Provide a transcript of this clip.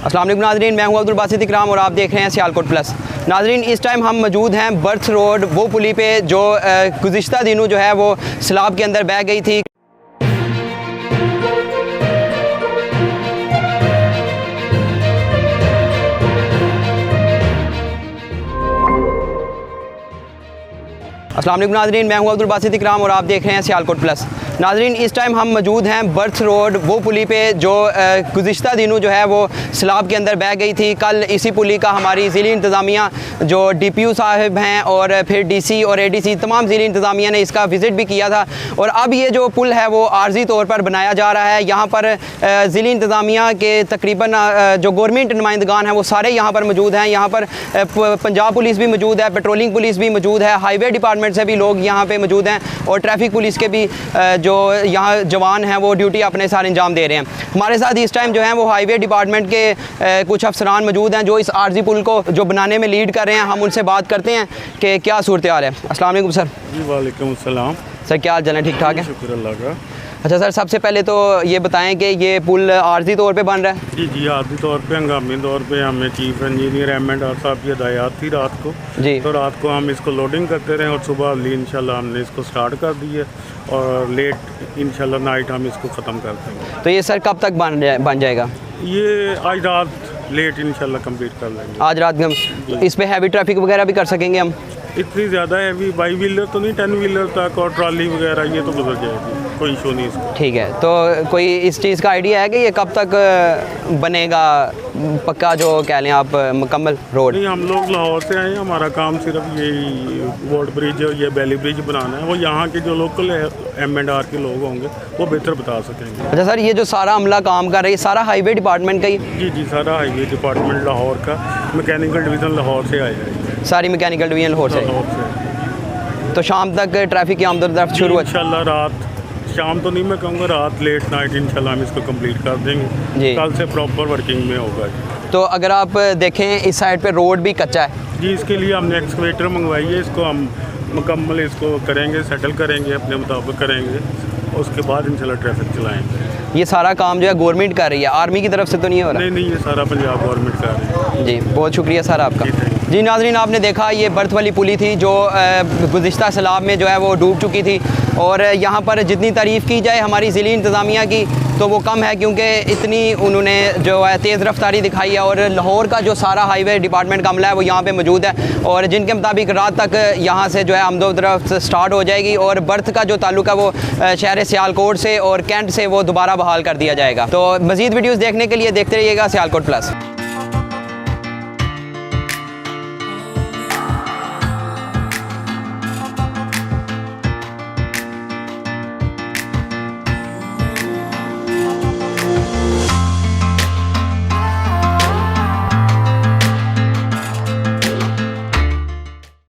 अस्सलाम वालेकुम नाज़रीन, मैं हूं अब्दुल इकराम और आप देख रहे हैं सियालकोट प्लस। नाज़रीन, इस टाइम हम मौजूद हैं बर्थ रोड वो पुली पे जो गुज़िश्ता दिनों जो है वो सैलाब के अंदर बह गई थी। अस्सलाम वालेकुम नाज़रीन, मैं हूं अब्दुल इकराम और आप देख रहे हैं सियालकोट प्लस। नाज़रीन, इस टाइम हम मौजूद हैं बर्थ रोड वो पुली पे जो गुज़िश्ता दिनों जो है वो सैलाब के अंदर बह गई थी। कल इसी पुली का हमारी ज़िली इंतज़ामिया जो DPU साहब हैं और फिर DC और ADC तमाम ज़िली इंतज़ामिया ने इसका विज़िट भी किया था और अब ये जो पुल है वो आर्जी तौर पर बनाया जा रहा है। यहाँ पर ज़िली इंतज़ामिया के तकरीबन जो गवर्नमेंट नुमाइंदगान हैं वो सारे यहाँ पर मौजूद हैं। यहाँ पर पंजाब पुलिस भी मौजूद है, पेट्रोलिंग पुलिस भी मौजूद है, हाईवे डिपार्टमेंट से भी लोग यहाँ पे मौजूद हैं और ट्रैफिक पुलिस के भी जो यहाँ जवान हैं वो ड्यूटी अपने साथ अंजाम दे रहे हैं। हमारे साथ इस टाइम जो है वो हाईवे डिपार्टमेंट के कुछ अफसरान मौजूद हैं जो इस आर्जी पुल को जो बनाने में लीड कर रहे हैं। हम उनसे बात करते हैं कि क्या सूरत हाल है। अस्सलाम वालेकुम सर। जी वालेकुम अस्सलाम सर, क्या हाल चाल है? ठीक ठाक है, शुक्र अल्लाह का। अच्छा सर, सबसे पहले तो ये बताएं कि ये पुल आर्जी तौर पे बन रहा है? जी आर्जी तौर पे हंगामी तौर पे हमें चीफ इंजीनियर M&R साहब की हिदायत थी रात को जी, तो रात को हम इसको लोडिंग करते रहे और सुबह इंशाल्लाह हमने इसको स्टार्ट कर दी है और लेट इंशाल्लाह नाइट हम इसको ख़त्म कर देंगे। तो ये सर कब तक बन जाएगा? ये आज रात लेट इंशाल्लाह कंप्लीट कर लेंगे। आज रात हम इस पे हैवी ट्रैफिक वगैरह भी कर सकेंगे हम? इतनी ज़्यादा हैवी 22 व्हीलर तो नहीं, 10 व्हीलर तक और ट्रॉली वगैरह ये तो गुजर जाएगी, कोई इशू नहीं इसका। ठीक है, तो कोई इस चीज़ का आइडिया है कि ये कब तक बनेगा पक्का, जो कह लें आप मुकम्मल रोड? नहीं, हम लोग लाहौर से आए हैं, हमारा काम सिर्फ यही वोट ब्रिज और ये बैली ब्रिज बनाना है। वो यहाँ के जो लोकल M&R के लोग होंगे वो बेहतर बता सकेंगे। अच्छा सर, ये जो सारा अमला काम कर रही है सारा हाईवे डिपार्टमेंट का ही? जी सारा हाईवे डिपार्टमेंट लाहौर का, मैकेनिकल डिवीज़न लाहौर से आया है। सारी मैकेनिकल डिवीज़न लाहौर से। तो शाम तक ट्रैफिक की आमदोरफ्त शुरू है इंशाल्लाह। रात, शाम तो नहीं मैं कहूँगा, रात लेट नाइट इंशाल्लाह हम इसको कंप्लीट कर देंगे। कल से प्रॉपर वर्किंग में होगा। तो अगर आप देखें इस साइड पे रोड भी कच्चा है जी, इसके लिए हमने एक्सकवेटर मंगवाई है। इसको हम मुकम्मल इसको करेंगे, सेटल करेंगे, अपने मुताबिक करेंगे, उसके बाद इंशाल्लाह ट्रैफिक चलाएँगे। ये सारा काम जो है गवर्नमेंट कर रही है, आर्मी की तरफ से तो नहीं हो रहा? नहीं, ये सारा पंजाब गवर्नमेंट कर रही है। जी बहुत शुक्रिया सर आपका। जी नाज़रीन, आपने देखा ये बर्थ वाली पुली थी जो गुज़िश्ता सैलाब में जो है वो डूब चुकी थी और यहाँ पर जितनी तारीफ़ की जाए हमारी ज़िली इंतज़ामिया की तो वो कम है, क्योंकि इतनी उन्होंने जो है तेज़ रफ्तारी दिखाई है और लाहौर का जो सारा हाईवे डिपार्टमेंट का अमला है वो यहाँ पे मौजूद है और जिनके मुताबिक रात तक यहाँ से जो है आमदोरफ्त स्टार्ट हो जाएगी और बर्थ का जो ताल्लुक है वो शहर सियालकोट से और कैंट से वो दोबारा बहाल कर दिया जाएगा। तो मज़ीद वीडियोज़ देखने के लिए देखते रहिएगा सियालकोट प्लस।